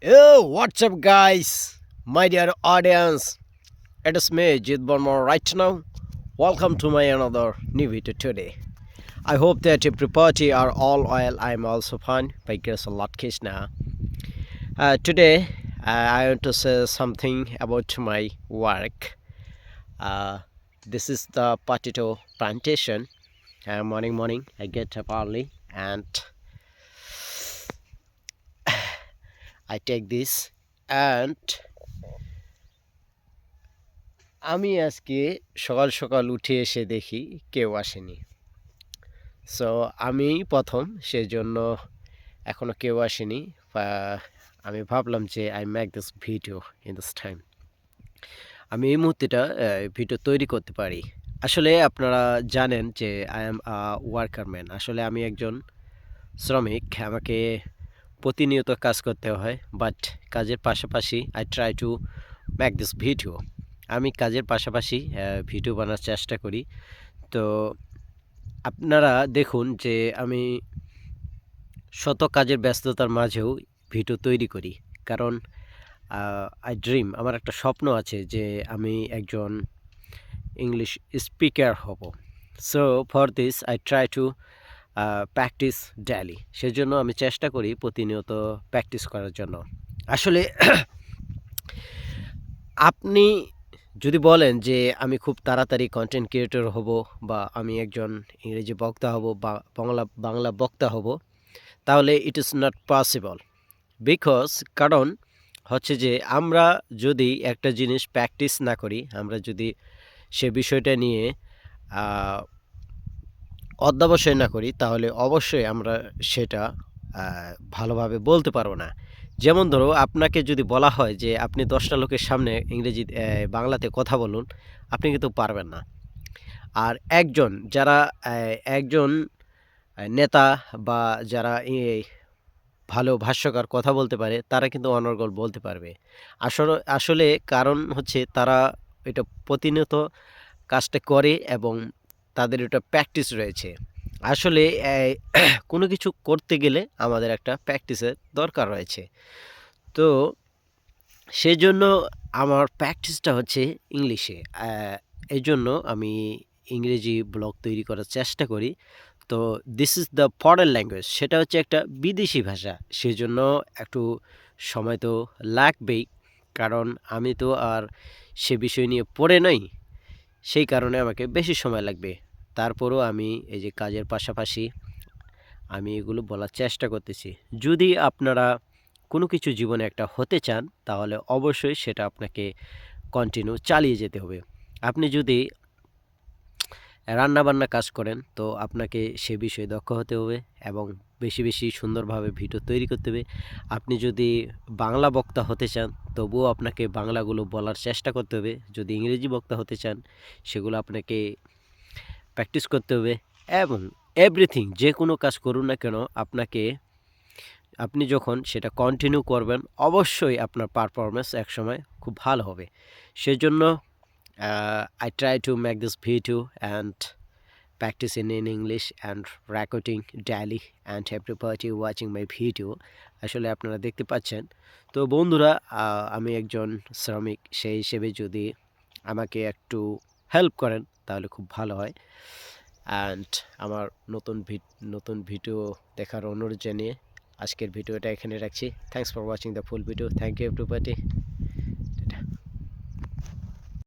Yo, what's up, guys? My dear audience, it is me, Jit Burma, right now. Welcome to my another new video today. I hope that everybody are all well. I'm also fine by grace of Lord Krishna. Today, I want to say something about my work. Uh, this is the potato plantation. Morning, I get up early and I take this and আমি আজকে সকাল সকাল উঠে এসে দেখি কেউ আসেনি। So আমি প্রথম, সেজন্য এখনও কেউ আসেনি। আমি ভাবলাম যে I make this video in this time. আমি এই মুহূর্তেটা ভিডিও তৈরি করতে পারি। আসলে আপনারা জানেন যে আই এম ওয়ার্কার ম্যান। আসলে আমি একজন শ্রমিক। আমাকে প্রতিনিয়ত কাজ করতে হয়, বাট কাজের পাশাপাশি I try to make this video. আমি কাজের পাশাপাশি ভিডিও বানার চেষ্টা করি। তো আপনারা দেখুন যে আমি শত কাজের ব্যস্ততার মাঝেও ভিডিও তৈরি করি, কারণ আই ড্রিম, আমার একটা স্বপ্ন আছে যে আমি একজন ইংলিশ স্পিকার হব। So for this I try to practice daily. সেজন্য আমি চেষ্টা করি প্রতিনিয়ত প্র্যাকটিস করার জন্য। আসলে আপনি যদি বলেন যে আমি খুব তাড়াতাড়ি কন্টেন্ট ক্রিয়েটর হব বা আমি একজন ইংরেজি বক্তা হব বা বাংলা বক্তা হব, তাহলে it is not possible. Because কারণ হচ্ছে যে আমরা যদি একটা জিনিস প্র্যাকটিস না করি, আমরা যদি সে বিষয়টা নিয়ে অধ্যবসায় না করি, তাহলে অবশ্যই আমরা সেটা ভালোভাবে বলতে পারবো না। যেমন ধরো, আপনাকে যদি বলা হয় যে আপনি 10টা লোকের সামনে বাংলাতে কথা বলুন, আপনি কিন্তু পারবেন না। আর একজন নেতা বা যারা ভালো ভাষ্যকার কথা বলতে পারে, তারা কিন্তু অনর্গল বলতে পারবে। আসলে কারণ হচ্ছে তারা এটা প্রতিনিয়ত কাজটা করে এবং তাদের এটা প্র্যাকটিস রয়েছে। আসলে কোনো কিছু করতে গেলে আমাদের একটা প্র্যাকটিসের দরকার রয়েছে। তো সেজন্য আমার প্র্যাকটিসটা হচ্ছে ইংলিশে। এই জন্য আমি ইংরেজি ব্লগ তৈরি করার চেষ্টা করি। তো this is the foreign language, সেটা হচ্ছে একটা বিদেশি ভাষা। সেজন্য একটু সময় তো লাগবেই, কারণ আমি তো আর সে বিষয় নিয়ে পড়ে নই। সেই কারণে আমাকে বেশি সময় লাগবে। তারপরও আমি এই যে কাজের পাশাপাশি আমি এগুলো বলার চেষ্টা করতেছি। যদি আপনারা কোনো কিছু জীবনে একটা হতে চান, তাহলে অবশ্যই সেটা আপনাকে কন্টিনিউ চালিয়ে যেতে হবে। আপনি যদি রান্নাবান্না কাজ করেন, তো আপনাকে সে বিষয়ে দক্ষ হতে হবে এবং বেশি সুন্দরভাবে ভিডিও তৈরি করতে হবে। আপনি যদি বাংলা বক্তা হতে চান, তবুও আপনাকে বাংলাগুলো বলার চেষ্টা করতে হবে। যদি ইংরেজি বক্তা হতে চান, সেগুলো আপনাকে প্র্যাকটিস করতে হবে। এবং এভরিথিং, যে কোনো কাজ করুন না কেন, আপনি যখন সেটা কন্টিনিউ করবেন, অবশ্যই আপনার পারফরমেন্স একসময় খুব ভালো হবে। সেজন্য I try to make this video and practicing in English and recording daily and everybody watching my video। আসলে আপনারা দেখতে পাচ্ছেন। তো বন্ধুরা, আমি একজন শ্রমিক, সেই হিসেবে যদি আমাকে একটু হেল্প করেন তাহলে খুব ভালো হয়। অ্যান্ড আমার নতুন ভিডিও দেখার অনুরোধ জানিয়ে আজকের ভিডিওটা এখানে রাখছি। Thanks for watching the full video. Thank you everybody.